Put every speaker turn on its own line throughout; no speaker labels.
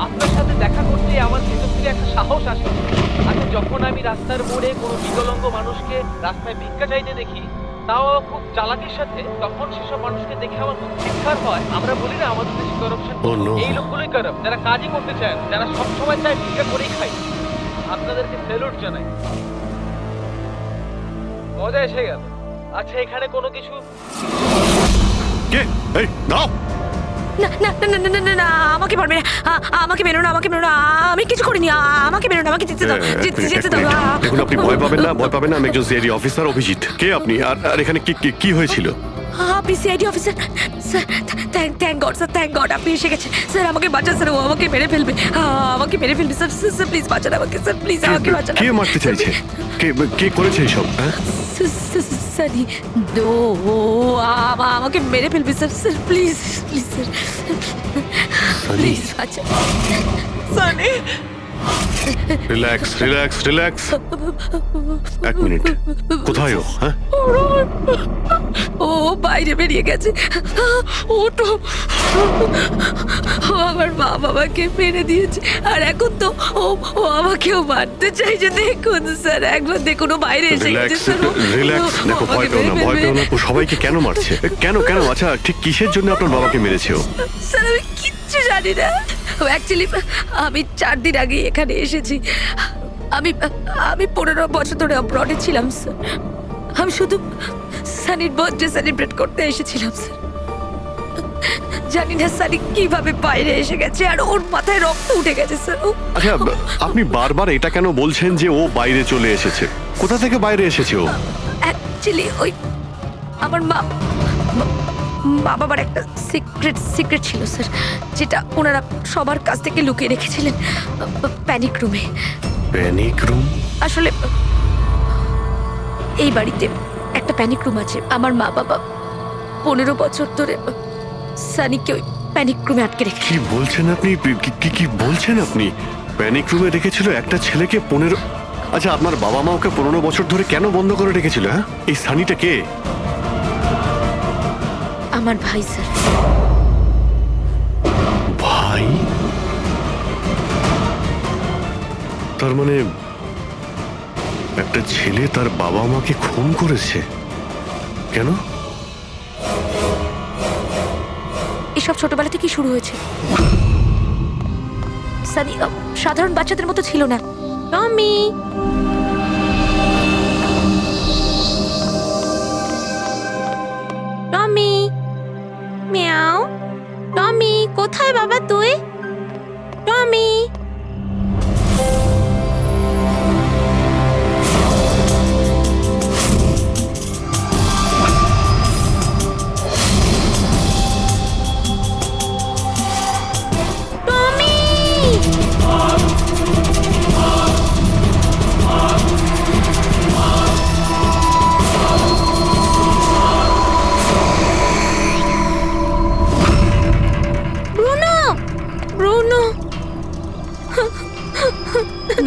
আপনার সাথে দেখা করতে আমার ভেতর থেকে একটা সাহস আসে। আচ্ছা, যখন আমি রাস্তার মোড়ে কোনো বিকলাঙ্গ মানুষকে রাস্তায় ভিক্ষা চাইতে দেখি, তাও খুব চালাকির সাথে, তখন সেসব মানুষকে দেখে আমার খুব চিৎকার হয়। আমরা বলি না আমাদের দেশে করাপশন, এই লোকগুলোই খারাপ, যারা কাজই করতে চায় না, যারা সবসময় চায় ভিক্ষা করেই খায়। আপনাদেরকে স্যালুট জানাই, মজা এসে গেল। আচ্ছা, এখানে কোনো কিছু
কে? এই দাও।
না না না না না না না, আমাকে পারবে না, আমাকে মেরো না, আমাকে মেরো না, আমি কিছু করিনি, আমাকে মেরো না, আমাকে যেতে দাও, যেতে দাও।
দেখুন, আপনি ভয় পাবেন না, ভয় পাবেন না। আমি একজন সিআইডি অফিসার, অভিজিৎ। কে আপনি? আর এখানে কি হয়েছিল?
আপনি CID officer? Sir, thank god sir, thank god আপনি এসে গেছেন। স্যার আমাকে বাঁচান স্যার, ও আমাকে মেরে ফেলবে, আমাকে মেরে ফেলবে স্যার। স্যার প্লিজ বাঁচান আমাকে স্যার, প্লিজ আমাকে বাঁচান।
কে মারতে চাইছে? কে করেছে এইসব?
সানি, ও আমাকে মেরে ফেলবে sir. Sir please please sir, please বাঁচান। Sunny,
relax relax relax. এক মিনিট, কোথায় ও? হ্যাঁ,
ও বাইরে বেরিয়ে গেছে। ও তো আমার মা বাবাকে মেরে দিয়েছে, আর এখন তো ও আমাকেও মারতে চাইছে। দেখুন স্যার, একবার দেখুন, ও বাইরে এসে গেছে স্যার।
রিল্যাক্স। দেখো, ভয় পেও না, ভয় পেও না। ও সবাইকে কেন মারছে? কেন? আচ্ছা, ঠিক কিসের জন্য আপনার বাবাকে মেরেছে ও?
স্যার আমি কিচ্ছু জানি না। অ্যাকচুয়ালি আমি 4 দিন আগে এখানে এসেছি। আমি 15 বছর ধরে অব্রডে ছিলাম স্যার। আমি শুধু সানির বার্থডে সেলিব্রেট করতে এসেছিলাম স্যার। জানি না সানি কিভাবে বাইরে এসে গেছে, আর ওর মাথায় রক্ত উঠে গেছে স্যার।
আচ্ছা, আপনি বারবার এটা কেন বলছেন যে ও বাইরে চলে এসেছে? কোথা থেকে বাইরে এসেছে ও?
অ্যাকচুয়ালি ওই আমার মা বাবার একটা সিক্রেট ছিল স্যার, যেটা ওনারা সবার কাছ থেকে লুকিয়ে রেখেছিলেন প্যানিক রুমে।
Panic room?
আসলে এই বাড়িতে একটা প্যানিক রুম আছে। আমার মা বাবা 15 বছর ধরে সানিকে ওই প্যানিক রুমে আটকে রেখে।
কি বলছেন আপনি? কি বলছেন আপনি? প্যানিক রুমে রেখেছিল একটা ছেলেকে 15? আচ্ছা, আপনার বাবা মা ওকে 15 বছর ধরে কেন বন্ধ করে রেখেছিল? হ্যাঁ, এই সানিটা কে?
আমার ভাই স্যার।
ভাই? তার মানে একটা ছেলে তার বাবা মাকে খুন করেছে? কেন?
এসব ছোটবেলা থেকেই শুরু হয়েছে। সানি সাধারণ বাচ্চাদের মতো ছিল না। টমি, টমি, মিয়াও। টমি, কোথায় বাবা তুই? টমি,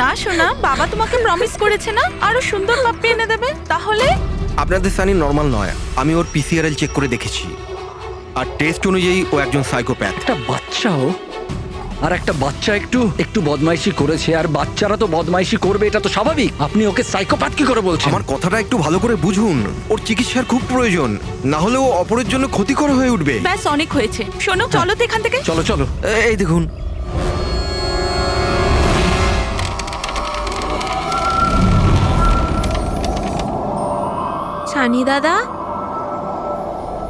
না শোনা, বাবা তোমাকে প্রমিস করেছে না আরো সুন্দর পাপ্পি এনে দেবে। তাহলে
আপনাদের সানি নর্মাল নয়। আমি ওর পিসিআরএল চেক করে দেখেছি, আর টেস্ট অনুযায়ী ও একজন সাইকোপ্যাথ।
একটা বাচ্চাও, আর একটা বাচ্চা একটু বদমাইশি করেছে, আর বাচ্চারা তো বদমাইশি করবে, এটা তো স্বাভাবিক। আপনি ওকে সাইকোপ্যাথ কি করে বলছেন?
আমার কথাটা একটু ভালো করে বুঝুন। ওর চিকিৎসার খুব প্রয়োজন, না হলে ও অপরের জন্য ক্ষতিকর হয়ে উঠবে।
ব্যাস অনেক হয়েছে। শোনো, চলো তো এখান থেকে।
চলো চলো।
এই দেখুন,
ছানি দাদা,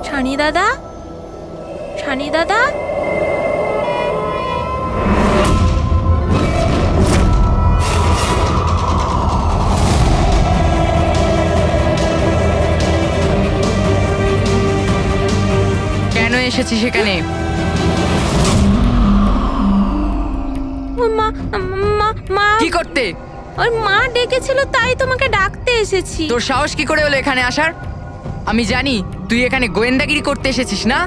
ছানি দাদা, ছানি দাদা।
কেন এসেছি সেখানে?
মা মা মা
কি করতে?
ওর মা ডেকেছিল, তাই তোমাকে ডাকতে এসেছি।
তোর সাহস কি করে হলো এখানে আসার? আমি জানি তুই এখানে গোয়েন্দাগিরি করতে এসেছিস না।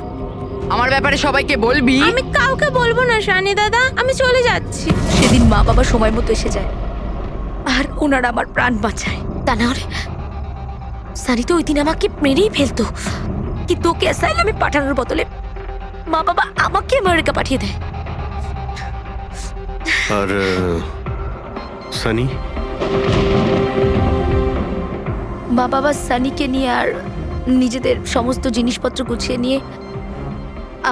আমার ব্যাপারে সবাইকে বলবি।
আমি কাউকে বলবো না শানি দাদা, আমি চলে যাচ্ছি। সেদিন মা বাবা সময় মতো এসে যায়, আর ওনারা আমার প্রাণ বাঁচায়। তা না হলে সানি তো ওই দিন আমাকে মেরেই ফেলতো। কিন্তু ওকে অ্যাসাইলামে পাঠানোর বদলে মা বাবা আমাকে আমেরিকা পাঠিয়ে দেয়।
আর সানি?
মা বাবা সানিকে নিয়ে আর নিজেদের সমস্ত জিনিসপত্র গুছিয়ে নিয়ে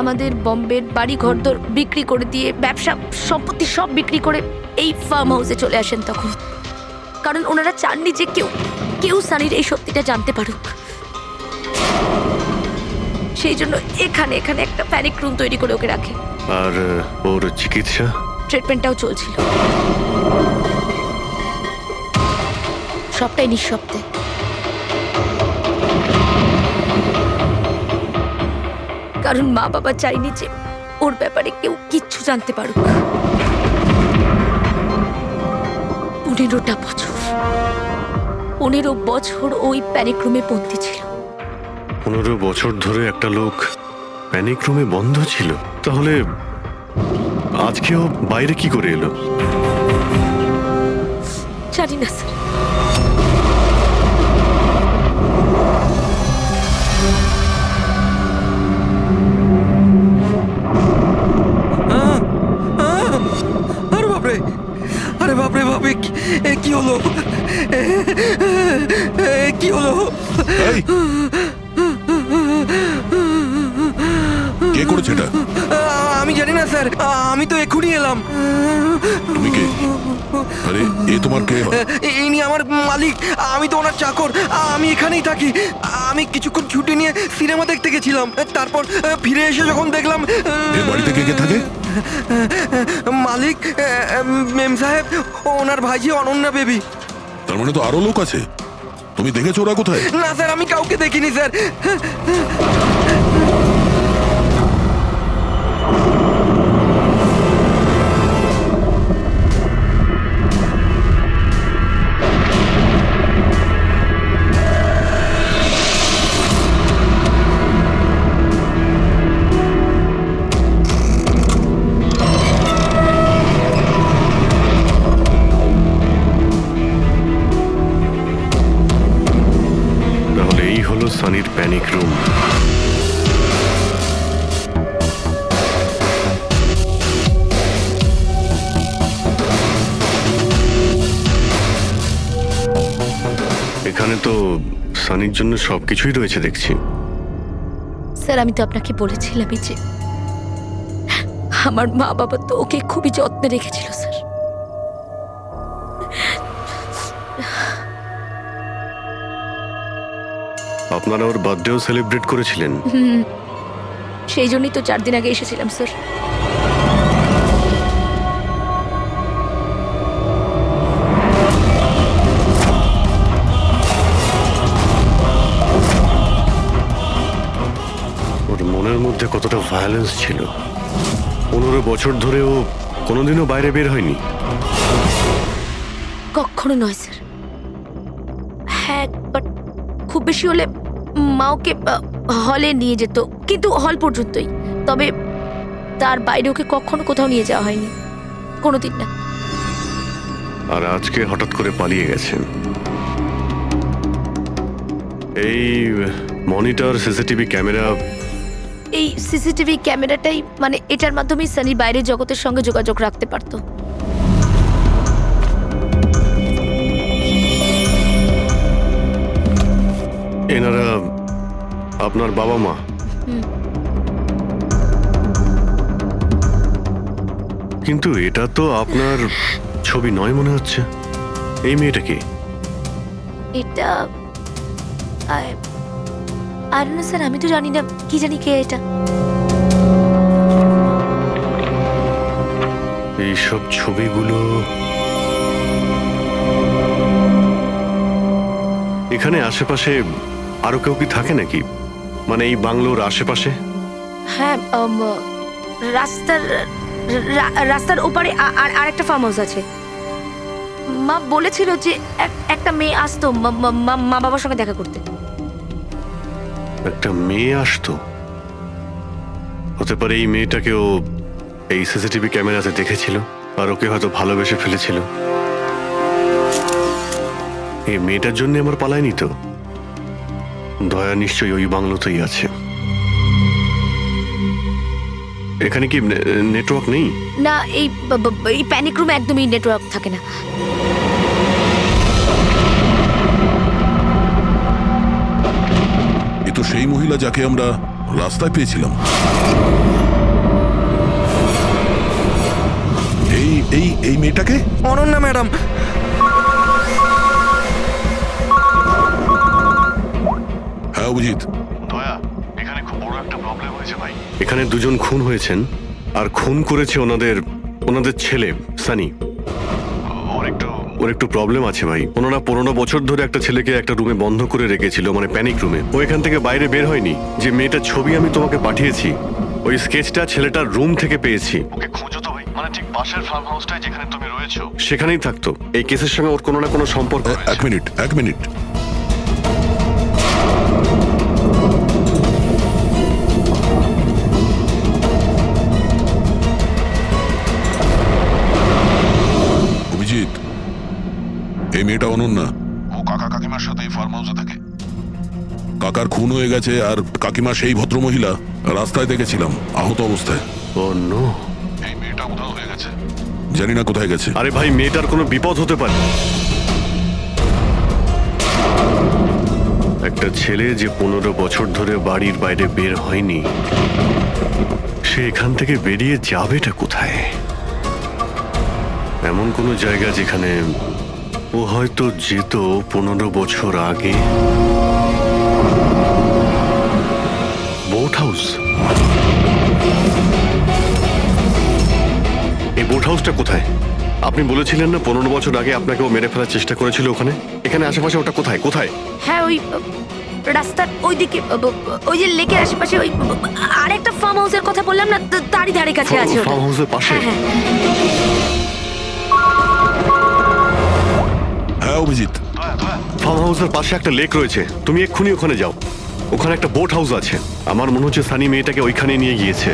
আমাদের বম্বের বাড়ি ঘরদোর বিক্রি করে দিয়ে ব্যবসা সম্পত্তি সব বিক্রি করে এই ফার্ম হাউসে চলে আসেন তখন। কারণ ওনারা চাননি যে কেউ সানির এই সত্যিটা জানতে পারুক। সেই জন্য এখানে একটা প্যানিক রুম তৈরি করে ওকে রাখে।
আর ওর চিকিৎসা?
ট্রিটমেন্টটাও চলছিল, সবটাই নিঃশব্দে। কারণ মা বাবা চাইনি যে ওর ব্যাপারে কেউ কিচ্ছু জানতে পারুক। 15 বছর ওই প্যানিক রুমে বন্দি ছিল।
15 বছর ধরে একটা লোক প্যানিক রুমে বন্ধ ছিল, তাহলে আজকেও বাইরে কি করে এলো?
জানি না স্যার।
আরে বাপরে, আরে বাপরে বাপরে, কি হলো? কি হলো?
এই, কে করেছে এটা?
আমি জানি না স্যার, আমি তো এক্ষুনি এলাম।
তুমি কে? আরে এ তোমার কে?
ইনি আমার মালিক, আমি তো ওনার চাকর। আমি এখানেই থাকি। আমি কিছুক্ষণ ছুটি নিয়ে সিনেমা দেখতে গেছিলাম, তারপর ফিরে এসে যখন দেখলাম
এ বাড়িতে কে কে থাকে?
মালিক, মেম সাহেব, ওনার ভাইজি অনন্যা বেবি।
তার মানে তো আরো লোক আছে। তুমি দেখেছো ওরা কোথায়?
না স্যার, আমি কাউকে দেখিনি স্যার।
তাহলে এই হলো সানির প্যানিক রুম। এখানে তো সানির জন্য সবকিছুই রয়েছে দেখছি।
স্যার, আমি তো আপনাকে বলেছিলামই যে আমার মা বাবা তো ওকে খুবই যত্নে রেখেছিল স্যার।
আপনারা ওর বার্থডেও সেলিব্রেট করেছিলেন?
সেই জন্যই তো 4 দিন আগে এসেছিলাম স্যার।
ওর মনের মধ্যে কতটা ভায়োলেন্স ছিল। 15 বছর ধরে ও কোনোদিনও বাইরে বের হয়নি।
কখনো নয় স্যার। হ্যাঁ, বাট খুব বেশি হলে মা ওকে হলে নিয়ে যেত, কিন্তু হল পর্যন্তই। তবে তার বাইরে ওকে কখনো কোথাও নিয়ে যাওয়া হয়নি, কোনোদিন না।
আর আজকে হঠাৎ করে পালিয়ে গেছেন। এই মনিটর, সিসিটিভি ক্যামেরা,
এই সিসিটিভি ক্যামেরাটাই মানে এটার মাধ্যমেই সানি বাইরের জগতের সঙ্গে যোগাযোগ রাখতে পারতো।
এনারা আপনার বাবা মা? কিন্তু এটা তো আপনার ছবি নয় মনে হচ্ছে। এই মেয়েটা কি?
এটা আর না স্যার, আমি তো জানি না, কি জানি কে এটা।
এইসব ছবিগুলো এখানে আশেপাশে আরো কেউ কি থাকে নাকি? মানে এই বাংলোর আশেপাশে?
হ্যাঁ, রাস্তার ওপারে আর একটা ফার্ম হাউস আছে। মা বলেছিল যে একটা মেয়ে আসতো মা বাবার সঙ্গে দেখা করতে।
একটা মেয়ে আসতো? হতে পারে এই মেয়েটাকেও এই সিসিটিভি ক্যামেরাতে দেখেছিল আর ওকে হয়তো ভালোবেসে ফেলেছিল। এই মেয়েটার জন্য আমার পালায়নি তো। দয়া নিশ্চয়ই ওই বাংলোতেই আছে। এখানে কি নেটওয়ার্ক নেই?
না, এই প্যানিক রুমে একদমই নেটওয়ার্ক থাকে না।
এ তো সেই মহিলা যাকে আমরা রাস্তায় পেয়েছিলাম। এই এই এই মেয়েটাকে?
অনন্যা ম্যাডাম।
হ্যাঁ অভিজিৎ।
দয়া, এখানে খুব বড় একটা প্রবলেম হয়েছে ভাই। এখানে দুজন খুন হয়েছেন, আর খুন করেছে ওনাদের ছেলে সানি। ওর একটু প্রবলেম আছে ভাই। ওনারা 15 বছর ধরে একটা ছেলেকে একটা রুমে বন্ধ করে রেখেছিল, মানে প্যানিক রুমে। ও এখান থেকে বাইরে বের হয়নি। যে মেয়েটার ছবি আমি তোমাকে পাঠিয়েছি, ওই স্কেচটা ছেলেটার রুম থেকে পেয়েছি। ওকে খুঁজো তো ভাই, মানে ঠিক পাশের ফার্ম হাউসটায় যেখানে তুমি রয়েছো সেখানেই থাকতো। এই কেসের সঙ্গে ওর কোনো না কোনো সম্পর্ক রয়েছে।
এক মিনিট। অভিজিৎ, এই মেয়েটা অনন্যা। ও কাকা কাকিমার সাথে এই ফার্ম হাউসে থাকে। কাকার খুন হয়ে গেছে, আর কাকিমা সেই ভদ্রমহিলা রাস্তায় দেখেছিলাম আহত অবস্থায়।
ও নো।
এই মেয়েটা উধাও হয়ে গেছে, জানি না কোথায় গেছে।
আরে ভাই, মেয়েটার কোনো বিপদ হতে পারে। একটা ছেলে যে 15 বছর ধরে বাড়ির বাইরে বের হয়নি, সে এখান থেকে বেরিয়ে যাবেটা কোথায়? এমন কোনো জায়গা যেখানে ও হয়তো যেত 15 বছর আগে। Boat house. এই বোট হাউসটা কোথায়? আপনি বলেছিলেন না 15 বছর আগে আপনাকে ও মেরে ফেলার চেষ্টা করেছিল ওখানে। এখানে আশেপাশে ওটা কোথায় কোথায়?
হ্যাঁ, ওই রাস্তার ওইদিকে, ওই যে লেকের আশেপাশে, ওই আরেকটা ফার্ম হাউসের কথা বললাম না, তারই ধারে কাছে আছে ওটা।
ফার্ম হাউসের পাশে?
হ্যাঁ।
হ্যাঁ অভিজিৎ,
ফার্ম হাউসের পাশে একটা লেক রয়েছে, তুমি এক্ষুনি ওখানে যাও। ওখানে একটা বোট হাউস আছে। আমার মনে হচ্ছে সানি মেয়েটাকে ওইখানে নিয়ে গিয়েছে।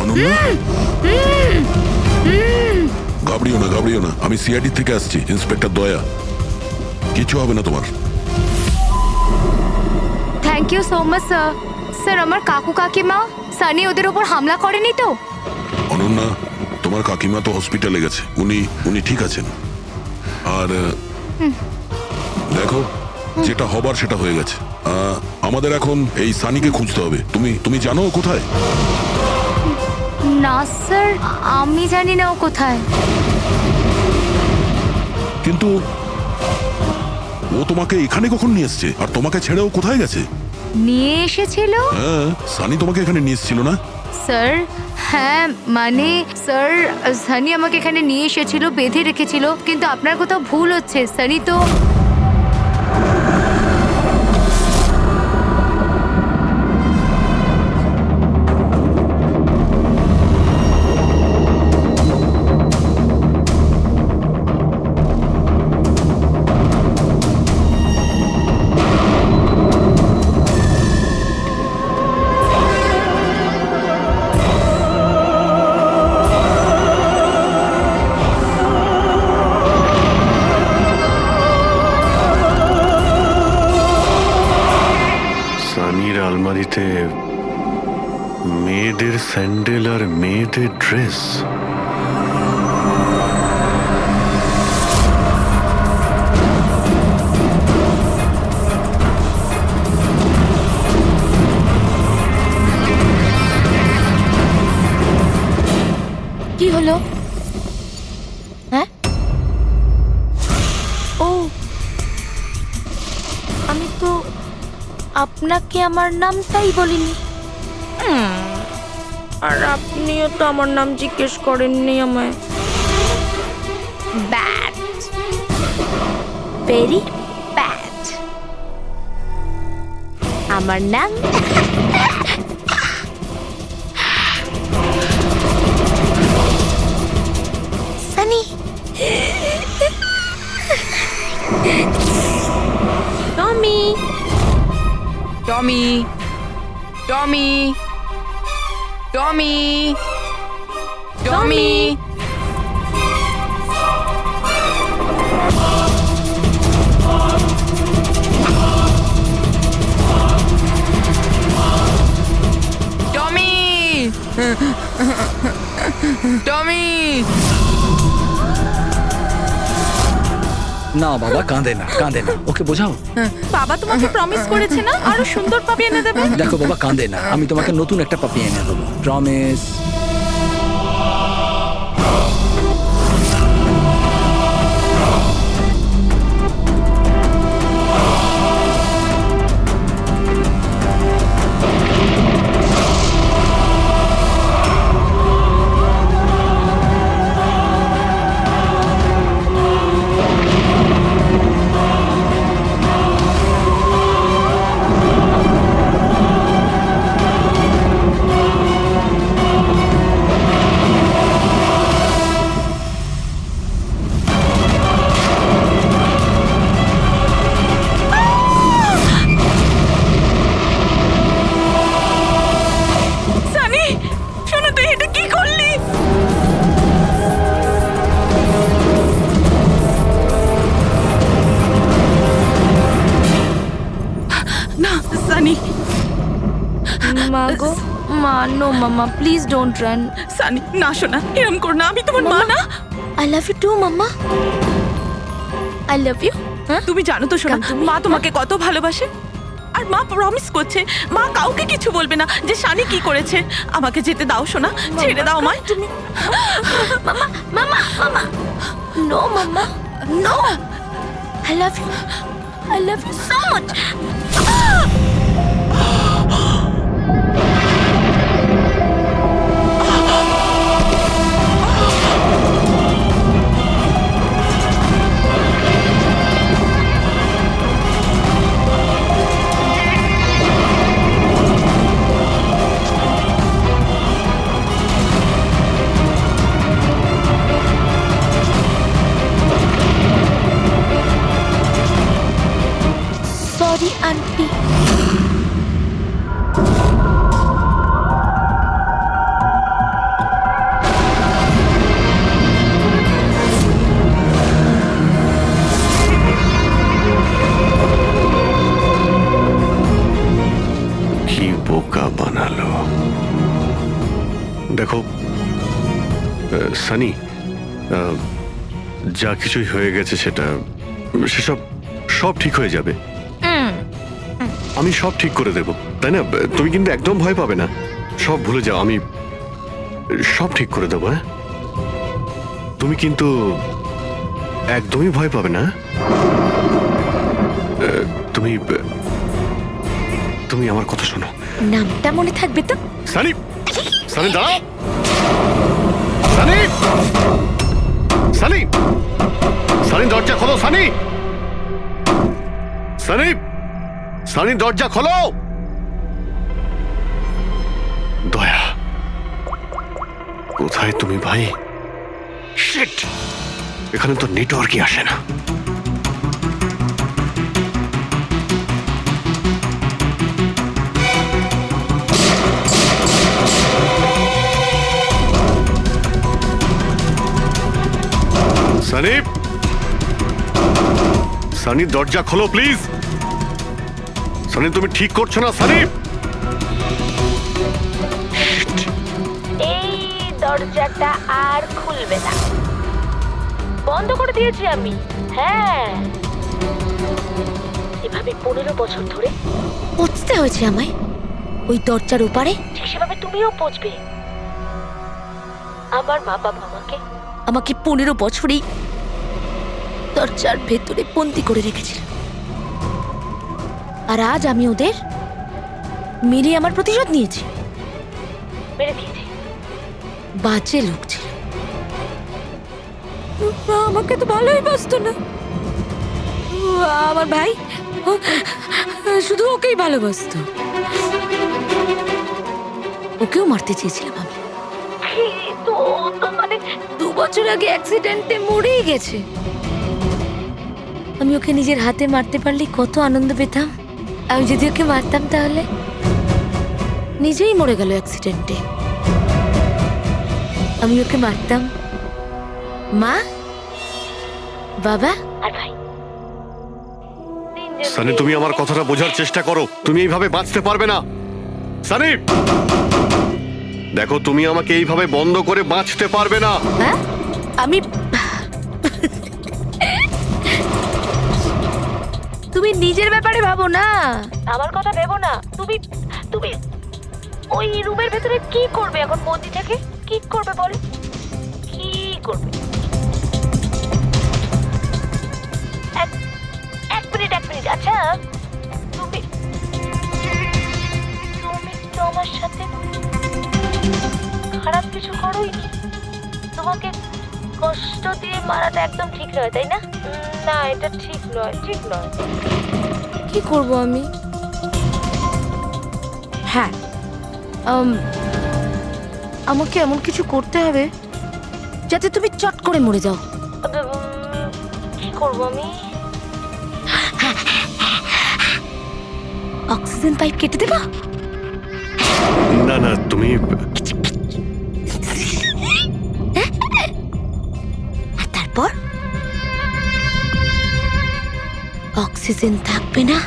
অনন্যা, ঘাবড়িও না। আমি সিআইডি থেকে আসছি, ইন্সপেক্টর দয়া। কিছু হবে না তোমার।
Thank you so much sir. Sir, আমার কাকু কাকিমা সানি ওদের উপর হামলা করেনি তো?
অনন্যা, তোমার কাকিমা তো হসপিটালে গেছে, উনি ঠিক আছেন। আর দেখো, যেটা হবার সেটা হয়ে গেছে। আমাদের এখন এই সানিকে খুঁজতে হবে। তুমি জানো ও কোথায়?
না স্যার, আমি জানি না ও কোথায়।
কিন্তু ও তোমাকে এখানে কখন নিয়ে এসছে, আর তোমাকে ছেড়ে ও কোথায় গেছে?
নিয়ে এসেছিল?
হ্যাঁ, সানি তোমাকে এখানে নিয়ে এসেছিল না?
স্যার, হ্যাঁ মানে স্যার, সানি আমাকে এখানে নিয়ে এসেছিল, বেঁধে রেখেছিল। কিন্তু আপনার কোথাও ভুল হচ্ছে। সানি তো
সানির আলমারিতে মেয়েদের স্যান্ডেল আর মেয়েদের ড্রেস।
কি হলো? হ্যাঁ, ও, আমি তো আপনার আপনাকে আমার নামটাই বলিনি। আর আপনিও তো আমার নাম জিজ্ঞেস করেননি আমায়। Bad, very bad. আমার নাম সানি। টমি,
টমি, টমি, টমি, টমি। টমি, টমি।
না বাবা, কাঁদে না, কাঁদে না, ওকে বোঝাও।
বাবা তোমাকে প্রমিস করেছে না আরো সুন্দর পাপি এনে দেবে।
দেখো বাবা, কাঁদে না, আমি তোমাকে নতুন একটা পাপি এনে দেবো, প্রমিস।
সানি, শোনো, তুই এটা কি করলি? না সানি,
মা গো, মা, নো মামা, প্লিজ ডোন্ট রান।
সানি না, শোনা, এরম কর না, আমি তোমার মা না।
I love you too mamma, I love you.
তুমি জানো তো শোনা,
তুমি-
মা তোমাকে কত ভালোবাসে। আর মা প্রমিস করছে মা কাউকে কিছু বলবে না যে শানি কি করেছে। আমাকে যেতে দাও শোনা, ছেড়ে দাও আমায়।
তুমি মামা, মামা, মামা, নো মামা, no, I love you, I love you so much. Sorry aunty.
কি বোকা বানালো। দেখো সানি, যা কিছুই হয়ে গেছে সেসব সব ঠিক হয়ে যাবে। আমি সব ঠিক করে দেব, তাই না? তুমি কিন্তু একদম ভয় পাবে না, সব ভুলে যাও, আমি সব ঠিক করে দেবো। হ্যাঁ, তুমি কিন্তু একদমই ভয় পাবে না। তুমি তুমি আমার কথা শোনো।
নামটা মনে থাকবে তো?
সানি, সানি দাঁড়াও। সানি, সানি, সানি দরজা খোলো। সানি, সানি, সানি দরজা খোলো। দয়া, কোথায় তুমি ভাই? শিট, এখানে তো নেটওয়ার্কই আসে না। সানি, সানি দরজা খোলো প্লিজ। সানি, তুমি ঠিক করছো না সানি।
এই দরজাটা আর খুলবে না, বন্ধ করে দিয়েছি আমি। হ্যাঁ, এভাবে 15 বছর ধরে পৌঁছতে হয়েছে আমায় ওই দরজার ওপারে। ঠিক সেভাবে তুমিও পৌঁছবে। আমার মা বাবা আমাকে 15 বছরই দরজার ভেতরে বন্দি করে রেখেছিল, আর আজ আমি ওদের মেরে আমার প্রতিশোধ নিয়েছে, মেরে দিয়েছে। বাজে লোক ছিল, আমাকে তো ভালোই বাসতো না। আমার ভাই শুধু ওকেই ভালোবাসতো, ওকেও মারতে চেয়েছিলাম আমি, কিন্তু ও তো মানে 2 বছর আগে অ্যাক্সিডেন্টে মরেই গেছে। আমি ওকে নিজের হাতে মারতে পারলে কত আনন্দ পেতাম। আমি যদি ওকে মারতাম তাহলে নিজেই মরে গেল অ্যাক্সিডেন্টে। আমি ওকে মারতাম, মা, বাবা আর ভাই।
সানি, তুমি আমার কথাটা বোঝার চেষ্টা করো। তুমি এইভাবে বাঁচতে পারবে না সানি। দেখো, তুমি আমাকে এইভাবে বন্ধ করে বাঁচতে পারবে না।
হ্যাঁ, আমি তুমি নিজের ব্যাপারে ভাবো না, আমার কথা ভেবো না। তুমি তুমি ওই রুমের ভেতরে কি করবে এখন? বন্দি থেকে কি করবে বল, কি করবে? এক মিনিট। আচ্ছা, তুমি তো আমার সাথে খারাপ কিছু করোইনি। তোমাকে কষ্ট দিয়ে মারাটা একদম ঠিক নয়, তাই না? না, এটা ঠিক নয়। কি করব আমি? হ্যাঁ, আমাকে এমন কিছু করতে হবে যাতে তুমি চট করে মরে যাও। কি করব আমি? অক্সিজেন পাইপ কেটে দেবা?
না না, তুমি
আর তারপর অক্সিজেন থাকবে না,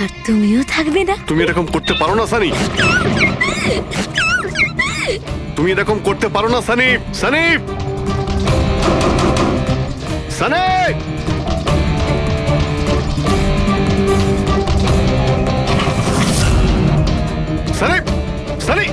আর তুমিও থাকবে না।
তুমি এরকম করতে পারো না সানি। তুমি এরকম করতে পারো না সানি। সানি, সানি, সানি, সানি।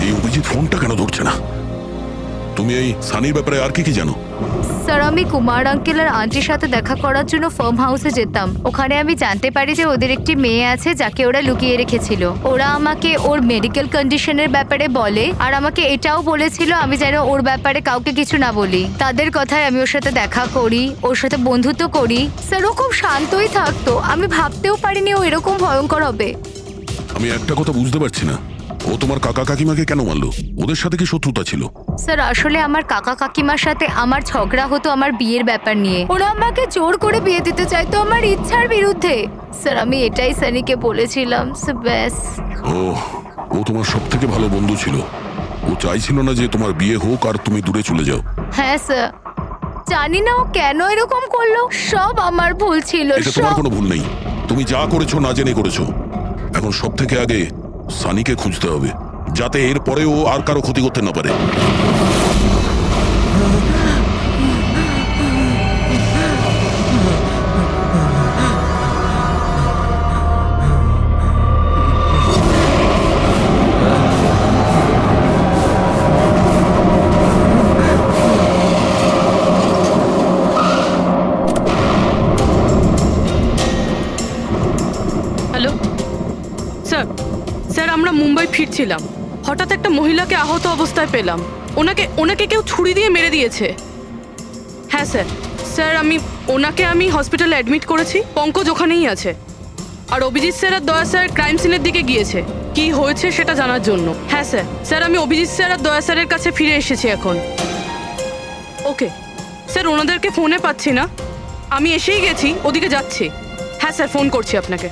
এই অভিজিৎ ফোনটা কেন ধরছে না? তুমি এই সানির ব্যাপারে আর কি জানো?
স্যার, আমি কুমার আঙ্কেল আর আন্টির সাথে দেখা করার জন্য ফার্ম হাউসে যেতাম। ওখানে আমি জানতে পারি যে ওদের একটি মেয়ে আছে যাকে ওরা লুকিয়ে রেখেছিল। ওরা আমাকে ওর মেডিকেল কন্ডিশনের ব্যাপারে বলে, আর আমাকে এটাও বলেছিল আমি যেন ওর ব্যাপারে কাউকে কিছু না বলি। তাদের কথায় আমি ওর সাথে দেখা করি, ওর সাথে বন্ধুত্ব করি। স্যার, ও খুব শান্তই থাকতো, আমি ভাবতেও পারিনি ও এরকম ভয়ঙ্কর হবে।
আমি একটা কথা বুঝতে পারছি না, ও তোমার কাকা কাকিমাকে কেন মারলো? ওদের সাথে কি শত্রুতা ছিল?
স্যার, আসলে আমার কাকা কাকিমার সাথে আমার ঝগড়া হতো আমার বিয়ের ব্যাপার নিয়ে। ওরা আমাকে জোর করে বিয়ে দিতে চাইতো আমার ইচ্ছার বিরুদ্ধে। স্যার, আমি এটাই সানিকে বলেছিলাম। ব্যাস।
ও তোমার সব থেকে ভালো বন্ধু ছিল। ও চাইছিল না যে তোমার বিয়ে হোক আর তুমি দূরে চলে যাও।
হ্যাঁ স্যার, জানি না ও কেন এরকম করলো। সব আমার ভুল ছিল।
এটা তোমার কোনো ভুল নেই, তুমি যা করেছো না জেনে করেছো। এখন সব থেকে আগে সানিকে খুঁজতে হবে, যাতে এর পরে ও আর কারো ক্ষতি করতে না পারে।
হ্যালো স্যার, আমরা মুম্বাই ফিরছিলাম, হঠাৎ একটা মহিলাকে আহত অবস্থায় পেলাম। ওনাকে কেউ ছুরি দিয়ে মেরে দিয়েছে। হ্যাঁ স্যার, আমি হসপিটালে অ্যাডমিট করেছি। পঙ্কজ ওখানেই আছে। আর অভিজিৎ স্যার আর দয়া স্যার ক্রাইম সিনের দিকে গিয়েছে কি হয়েছে সেটা জানার জন্য। হ্যাঁ স্যার, আমি অভিজিৎ স্যার আর দয়া স্যারের কাছে ফিরে এসেছি এখন। ওকে স্যার, ওনাদেরকে ফোনে পাচ্ছি না। আমি এসেই গেছি, ওদিকে যাচ্ছি। হ্যাঁ স্যার, ফোন করছি আপনাকে।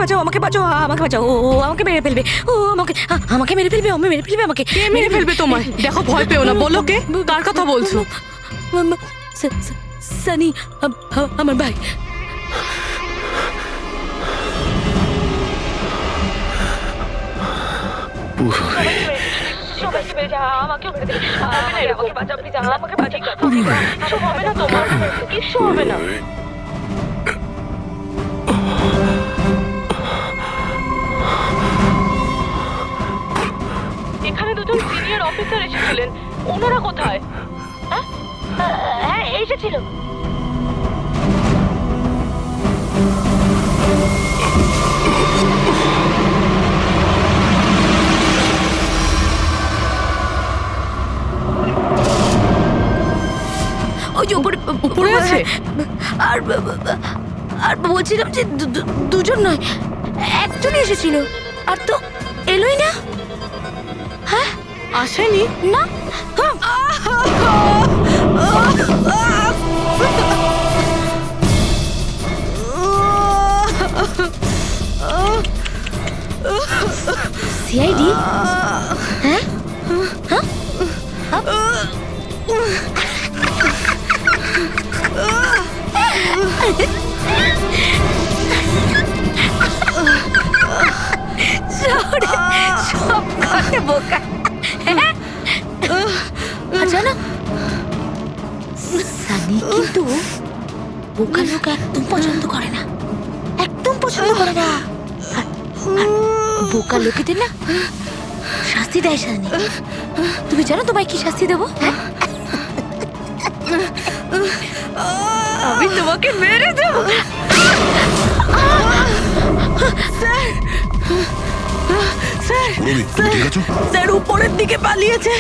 বাঁচাও, আমাকে বাঁচাও, আমাকে বাঁচাও। ও আমাকে মেরে ফেলবে, ও আমাকে মেরে ফেলবে, মেরে ফেলবে আমাকে।
কে মেরে ফেলবে তোমায়? দেখো, ভয় পেও না, বলো কে, কার কথা বলছো?
সানি, আমার ভাই।
এখানে দুজন সিনিয়র অফিসার এসেছিলেন, ওনারা কোথায়?
হ্যাঁ, এসেছিল। ওই যে উপরে আছে। আর আর বলছিলাম যে দুজন নয়, একজনই এসেছিল, আর তো এলোই না। হ্যাঁ,
আসেনি?
না। সিআইডি? হ্যাঁ, সব কথা বোকা। জানো, সানি কিন্তু বোকা লোক একদম পছন্দ করে না, একদম পছন্দ করে না। আর বোকা লোকেদের না শাস্তি দেয় সানি। তুমি জানো তোমায় কি শাস্তি দেবো? আমি তোমাকে মেরে দেবো।
পুরবি, তুমি ঠিক আছো?
স্যার উপরের দিকে পালিয়েছে।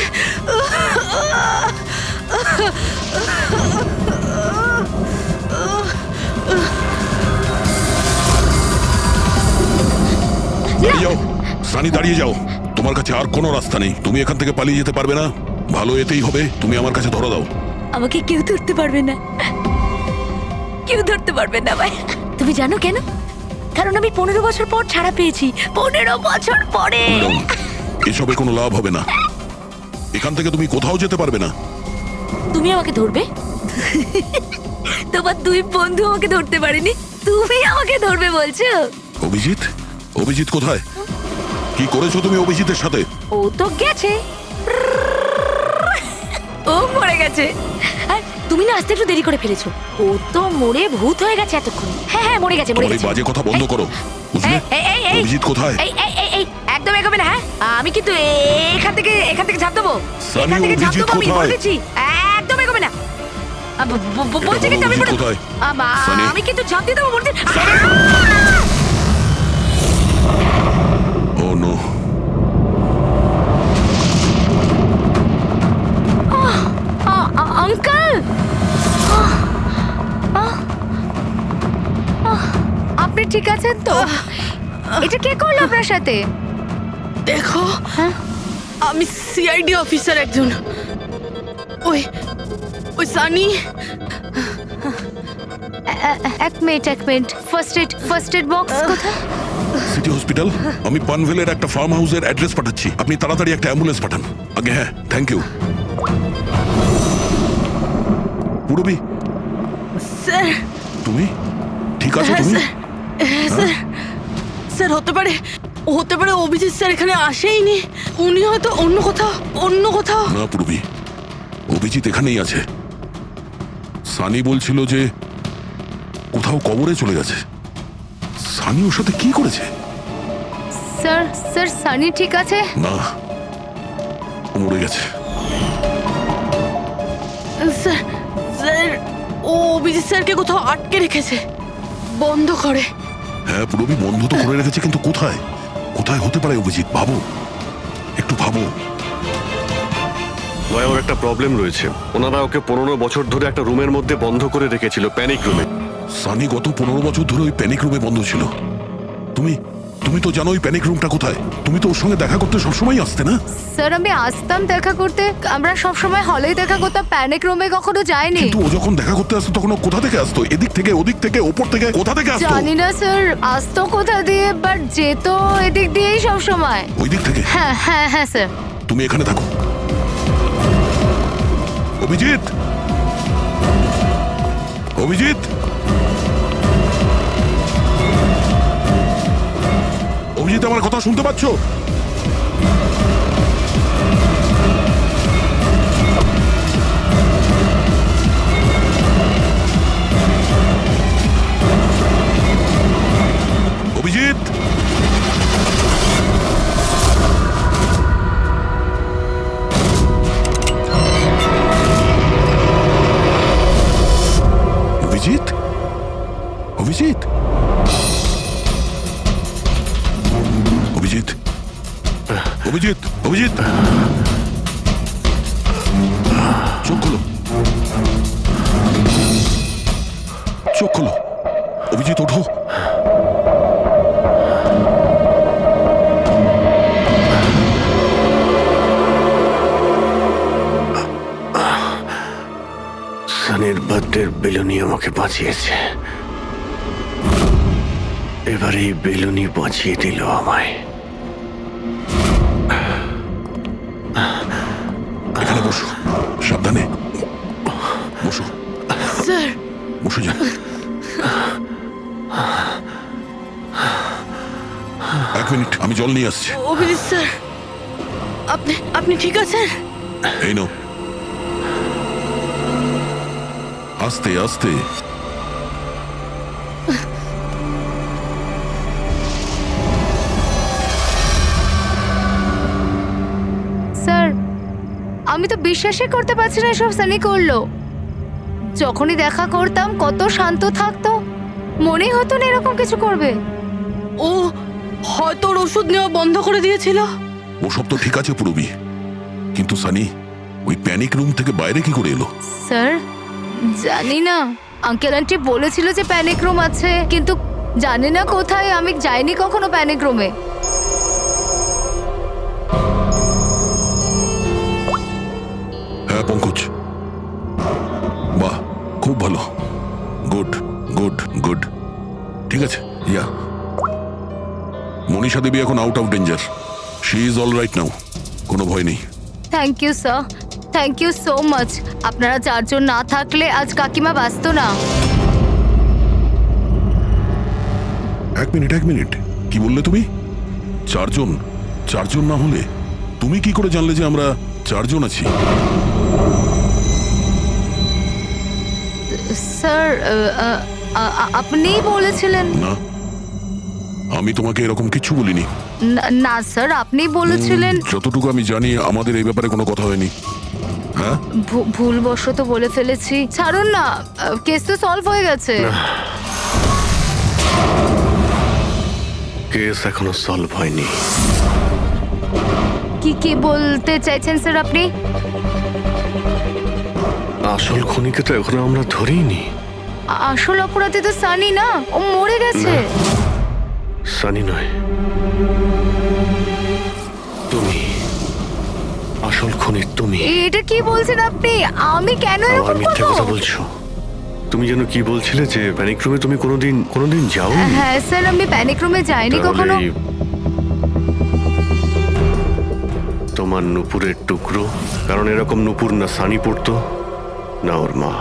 দাঁড়িয়ে যাও, সানি, দাঁড়িয়ে যাও। তোমার কাছে আর কোনো রাস্তা নেই, তুমি এখান থেকে পালিয়ে যেতে পারবে না। ভালো এতেই হবে, তুমি আমার কাছে ধরা দাও।
আমাকে কেউ ধরতে পারবে না, কেউ ধরতে পারবে না ভাই। তুমি জানো কেন? কারণ আমি 15 বছর পর ছাড়া পেয়েছি, 15 বছর পরে।
এসবে কোনো লাভ হবে না, এখান থেকে তুমি কোথাও যেতে পারবে না।
তুমি আমাকে ধরবে? তোমার দুই বন্ধু আমাকে ধরতে পারেনি, তুমি আমাকে ধরবে বলছো?
অভিজিৎ? অভিজিৎ কোথায়? কি করেছো তুমি অভিজিতের সাথে?
ও তো গেছে, ও মরে গেছে। আর তুমি না আসতে একটু দেরি করে ফেলেছো। ও তো মরে ভূত হয়ে গেছে এতক্ষণ। হ্যাঁ হ্যাঁ, মরে গেছে, মরে
তোমার এই
গেছে।
বাজে কথা বন্ধ করো, বুঝলে? অভিজিৎ কোথায়?
এই একদম এগোবে না। হ্যাঁ, আমি কিন্তু এখান থেকে ঝাঁপ দেবো,
সানি,
এখান থেকে ঝাঁপ
অভিজিৎ
দেবো, আমি
কোথায়?
বলেছি। একদম এগোবে না। বলছি কিন্তু আমি
অভিজিৎ কোথায়? সানি।
আমি কিন্তু ঝাঁপ দিয়ে দেবো বলছি।
ও নো।
আঙ্কেল,
আপনি ঠিক আছেন তো? এটা কে করলো আপনার সাথে?
দেখো,
হ্যাঁ?
আমি সিআইডি অফিসার একজন। ওই ওই সানি।
এক মিনিট, ফার্স্ট এড বক্স কোথায়?
City hospital. আমি পানভেলের একটা ফার্ম হাউসের অ্যাড্রেস পাঠাচ্ছি, আপনি তাড়াতাড়ি একটা অ্যাম্বুলেন্স পাঠান। আগে হ্যাঁ, থ্যাংক ইউ। Purabi,
sir.
তুমি ঠিক আছো?
হ্যাঁ
তুমি?
স্যার, হ্যাঁ স্যার। স্যার, হতে পারে অভিজিৎ স্যার এখানে আসেইনি, উনি হয়তো অন্য কোথাও।
না পুরবি, অভিজিৎ এখানেই আছে। সানি বলছিল যে কোথাও কবরে চলে গেছে। সানি ওর সাথে কি করেছে?
স্যার সানি ঠিক আছে?
না, ও মরে গেছে।
স্যার, ও অভিজিৎ স্যারকে কোথাও আটকে রেখেছে, বন্ধ করে।
হ্যাঁ পুরবি, বন্ধ তো করে রেখেছে, কিন্তু কোথায়? কোথায় হতে পারে অভিজিৎ? ভাবো, একটু ভাবো।
ভাই, ওর একটা প্রবলেম রয়েছে। ওনারা ওকে 15 বছর ধরে একটা রুমের মধ্যে বন্ধ করে রেখেছিল, প্যানিক রুমে।
সানি গত 15 বছর ধরে ওই প্যানিক রুমে বন্ধ ছিল। তুমি তুমি তো জানো ওই প্যানিক রুমটা কোথায়। তুমি তো ওর সঙ্গে দেখা করতে সবসময় আসতে না?
স্যার আমি আসতাম দেখা করতে, আমরা সবসময় হলেই দেখা করতাম, প্যানিক রুমে কখনো যাইনি।
কিন্তু ও যখন দেখা করতে আসতো তখন ও কোথা থেকে আসতো? এদিক থেকে, ওদিক থেকে, ওপর থেকে, কোথা থেকে আসতো?
জানি না স্যার, আসতো কোথা দিয়ে, বাট যেত এদিক দিয়েই সব সময়।
ওই দিক থেকে?
হ্যাঁ হ্যাঁ হ্যাঁ স্যার।
তুমি এখানে থাকো। অভিজিৎ, অভিজিৎ, অভিজিৎ, আমার কথা শুনতে পাচ্ছো? অভিজিৎ, অভিজিৎ, অভিজিৎ, অভিজিৎ, অভিজিৎ, অভিজিৎ, চোখ খোলো, চোখ খোলো, অভিজিৎ ওঠো।
সানির বার্থডের বেলুনি আমাকে বাঁচিয়েছে, এবার এই বেলুনি বাঁচিয়ে দিল আমায়।
এখানে বসো, সাবধানে বসো,
স্যার
বসে যাও। এক মিনিট, আমি জল নিয়ে আসছি।
অভিজিৎ স্যার, আপনি আপনি ঠিক আছেন?
এই নাও, আস্তে আস্তে।
স্যার আমি তো বিশ্বাসই করতে পারছি না সব সানি করলো। যখনই দেখা করতাম কত শান্ত থাকতো, মনেই হতো না এরকম কিছু করবে।
ও হয়তো ওর ওষুধ নেওয়া বন্ধ করে দিয়েছিল।
ওসব তো ঠিক আছে পুরবি, কিন্তু সানি ওই প্যানিক রুম থেকে বাইরে কি করে এলো?
স্যার জানি না, আঙ্কেল আন্টি বলেছিল যে প্যানিক রুম আছে, কিন্তু জানি না কোথায়, আমি যাইনি কখনো প্যানিক রুমে।
হ্যাঁ পঙ্কজ, বাহ, খুব ভালো, গুড গুড গুড, ঠিক আছে। ইয়া, মনীষা দেবী এখন out of danger, she is all right now, কোনো ভয় নেই।
Thank you sir, thank you so much. আপনারা চারজন না থাকলে আজ কাকিমা বাঁচতো না।
এক মিনিট, এক মিনিট, কি বললে তুমি? চারজন? চারজন না হলে তুমি কি করে জানলে যে আমরা চারজন আছি?
স্যার আপনিই বলেছিলেন।
না, আমি তোমাকে এরকম কিছু বলিনি।
না স্যার, আপনি বলেছিলেন।
যতটুকু আমি জানি আমাদের এই ব্যাপারে কোনো কথা হয়নি। হ্যাঁ,
ভুলবশত বলে ফেলেছি, ছাড়ুন না, কেস তো সলভ হয়ে গেছে।
কেস এখনো সলভ হয়নি।
কি বলতে চাইছেন স্যার আপনি?
আসল খুনিকে তো এখনো আমরা ধরিনি।
আসল অপরাধী তো সানি না, ও মরে গেছে।
সানি নয়, তুমি আসল খুনি। তুমি
এটা কি বলছেন আপনি? আমি কেন
আবার
এরকম
মিথ্যে কথা
করব?
বলছো। তুমি যেন কি বলছিলে যে প্যানিক রুমে তুমি কোনোদিন যাওনি।
হ্যাঁ স্যার, আমি প্যানিক রুমে যাইনি কখনো।
তাহলে তোমার নুপুরের টুকরো, কারণ এরকম নুপুর না সানি পড়তো না ওর মা।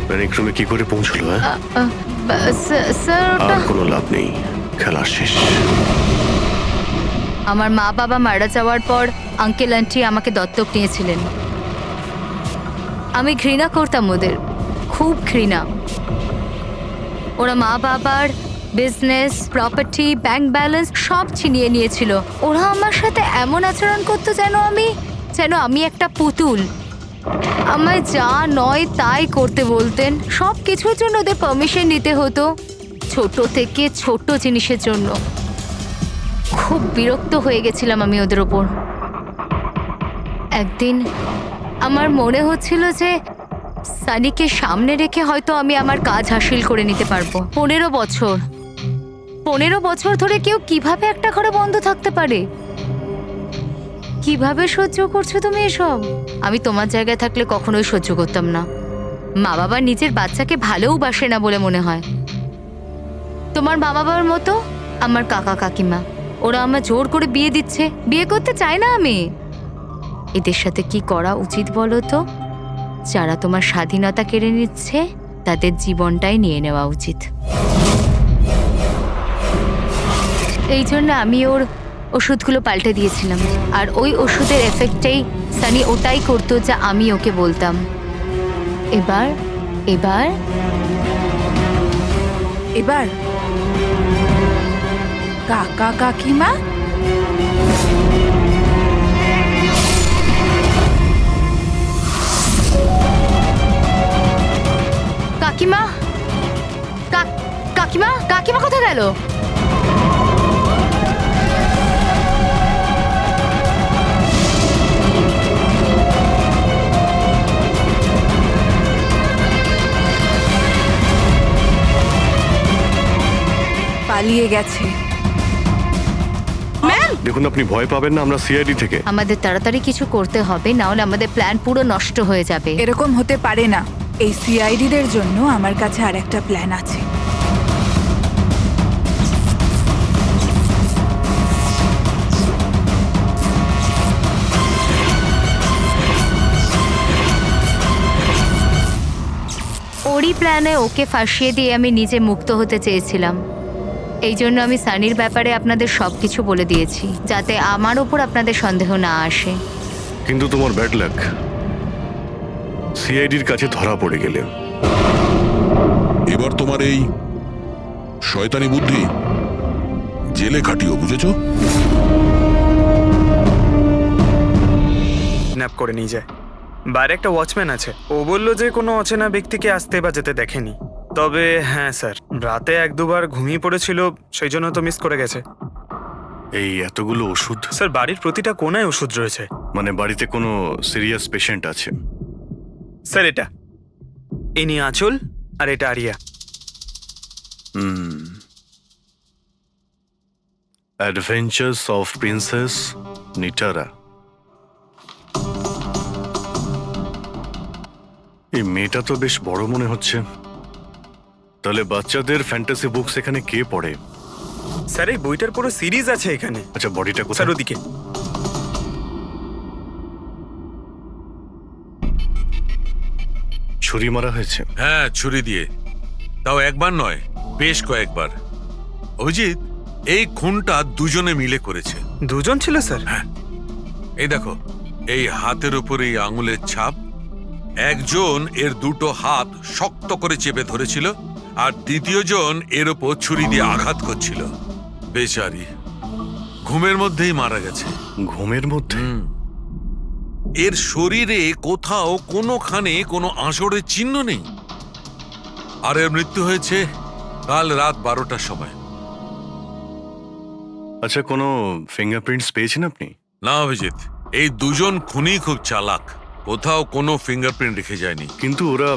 প্যানিক রুমে কি করে পৌঁছলো?
স্যার
আর কোনো লাভ নেই, খেলা শেষ।
আমার মা বাবা মারা যাওয়ার পর আঙ্কেল আন্টি আমাকে দত্তক নিয়েছিলেন। আমি ঘৃণা করতাম ওদের, খুব ঘৃণা। ওরা মা বাবার বিজনেস, প্রপার্টি, ব্যাংক ব্যালেন্স সব ছিনিয়ে নিয়েছিল। ওরা আমার সাথে এমন আচরণ করতো যেন আমি একটা পুতুল। আমায় যা নয় তাই করতে বলতেন, সব কিছুর জন্য ওদের পারমিশন নিতে হতো, ছোট থেকে ছোট জিনিসের জন্য। খুব বিরক্ত হয়ে গেছিলাম আমি ওদের ওপর। একদিন আমার মনে হচ্ছিল সানিকে সামনে রেখে হয়তো আমি আমার কাজ হাসিল করে নিতে পারবো। 15 বছর ধরে কেউ কিভাবে একটা ঘরে বন্ধ থাকতে পারে? কিভাবে সহ্য করছো তুমি এসব? আমি তোমার জায়গায় থাকলে কখনোই সহ্য করতাম না। মা বাবা নিজের বাচ্চাকে ভালোবাসে না বলে মনে হয়। তোমার মা বাবার মতো আমার কাকা কাকিমা, ওরা আমার জোর করে বিয়ে দিচ্ছে। বিয়ে করতে চাই না আমি। এদের সাথে কি করা উচিত বলো তো? যারা তোমার স্বাধীনতা কেড়ে নিচ্ছে তাদের জীবনটাই নিয়ে নেওয়া উচিত। এই জন্য আমি ওর ওষুধগুলো পাল্টে দিয়েছিলাম, আর ওই ওষুধের এফেক্টেই সানি ওটাই করতো যা আমি ওকে বলতাম। এবার এবার
এবার কাকা কাকিমা
কাকিমা কাকিমা কাকিমা কোথায় গেল?
পালিয়ে গেছে।
দেখুন, আপনি ভয় পাবেন না, আমরা সিআইডি থেকে।
আমাদের তাড়াতাড়ি কিছু করতে হবে, না হলে আমাদের প্ল্যান পুরো নষ্ট হয়ে যাবে।
এরকম হতে পারে না। এই সিআইডিদের জন্য আমার কাছে আর একটা প্ল্যান আছে।
ওরই প্ল্যানে ওকে ফাঁসিয়ে দিয়ে আমি নিজে মুক্ত হতে চেয়েছিলাম। এই জন্য আমি সানির ব্যাপারে আপনাদের সবকিছু বলে দিয়েছি, যাতে আমার ওপর আপনাদের সন্দেহ না আসে।
কিন্তু তোমার ব্যাড লাক, সিআইডির কাছে ধরা পড়ে গেলে।
এবার তোমার এই শয়তানি বুদ্ধি জেলে খাটিও, বুঝেছো?
স্ন্যাপ করে নিয়ে যায়। বাইরে একটা ওয়াচম্যান আছে, ও বলল যে কোনো অচেনা ব্যক্তিকে আসতে বা যেতে দেখেনি। তবে হ্যাঁ স্যার, রাতে 1-2 বার ঘুমিয়ে পড়েছিল, সেই জন্য তো মিস করে গেছে।
এই এতগুলো ওষুধ?
স্যার, বাড়ির প্রতিটা কোনায় ওষুধ রয়েছে।
মানে বাড়িতে কোনো সিরিয়াস পেশেন্ট আছে?
স্যার, এটা ইনি আঁচল আর এটা Ariya.
Adventures of princess Nitara. এই মেয়েটা তো বেশ বড় মনে হচ্ছে। তাহলে বাচ্চাদের ফ্যান্টাসি বুকস এখানে কে পড়ে?
স্যার, এই বইটার পুরো সিরিজ আছে এখানে।
আচ্ছা, বডিটা
স্যার,
কোথায়?
ওদিকে।
ছুরি মারা হয়েছে?
হ্যাঁ, ছুরি দিয়ে। তাও একবার নয়, বেশ কয়েকবার। অভিজিৎ, এই খুনটা দুজনে মিলে করেছে।
দুজন ছিল স্যার?
হ্যাঁ, এই দেখো, এই হাতের উপর এই আঙুলের ছাপ। একজন এর দুটো হাত শক্ত করে চেপে ধরেছিল, আর দ্বিতীয় জন এর ওপর ছুরি দিয়ে আঘাত করছিল। বেচারি ঘুমের মধ্যেই মারা গেছে।
ঘুমের মধ্যে?
এর শরীরে কোথাও কোনোখানে কোনো আঁচড়ের চিহ্ন নেই। আর এর মৃত্যু হয়েছে কাল রাত 12টার সময়।
আচ্ছা, কোনো ফিঙ্গারপ্রিন্টস পেয়েছেন আপনি?
না অভিজিৎ, এই দুজন খুনি খুব চালাক, কোথাও কোনো ফিঙ্গারপ্রিন্ট রেখে যায়নি।
কিন্তু ওরা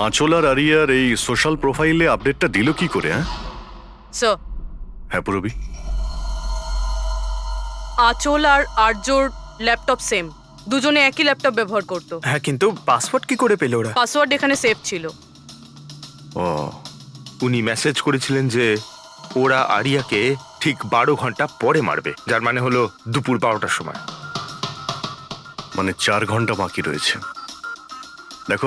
আঁচল আর আরিয়ার এই সোশ্যাল প্রোফাইলে আপডেটটা দিল কি করে?
স্যার,
হ্যাঁ পুরবি।
আঁচল আর আর্যর ল্যাপটপ সেম, দুজনে একই ল্যাপটপ ব্যবহার করতো।
হ্যাঁ, কিন্তু পাসওয়ার্ড কি করে পেল ওরা?
পাসওয়ার্ড এখানে সেভ ছিল।
ও,
উনি মেসেজ করেছিলেন যে ওরা আরিয়াকে ঠিক 12 ঘন্টা পরে মারবে, যার মানে হলো দুপুর 12টার সময়।
মানে 4 ঘন্টা বাকি রয়েছে। দেখো,